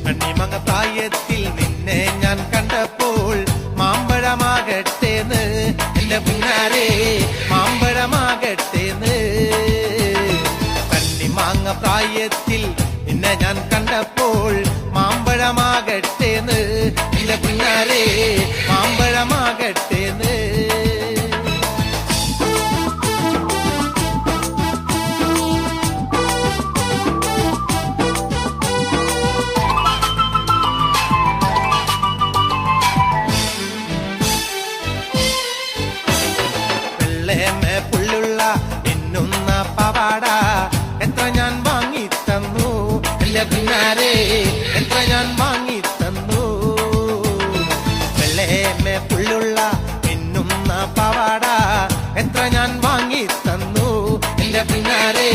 കണ്ണിമങ്ങ പ്രായത്തിൽ നിന്നെ ഞാൻ കണ്ടപ്പോൾ മാമ്പഴമാകട്ടേന്ന് എന്റെ പുന്നാരെ മാമ്പഴമാകട്ടേന്ന്. കണ്ണിമാങ്ങ പ്രായത്തിൽ നിന്നെ ഞാൻ കണ്ടപ്പോൾ മാമ്പഴമാകട്ടേന്ന് എന്റെ പുന്നാരെ മാമ്പഴമാകട്ടേന്ന്. പുള്ളുള്ള എന്നുന്ന പവാട എത്ര ഞാൻ വാങ്ങി തന്നു എന്റെ പിന്നാരെ എത്ര ഞാൻ വാങ്ങി തന്നു. വെള്ളേമേ പുള്ളുള്ള എന്നുന്ന പവാട എത്ര ഞാൻ വാങ്ങി തന്നു എന്റെ പിന്നാരെ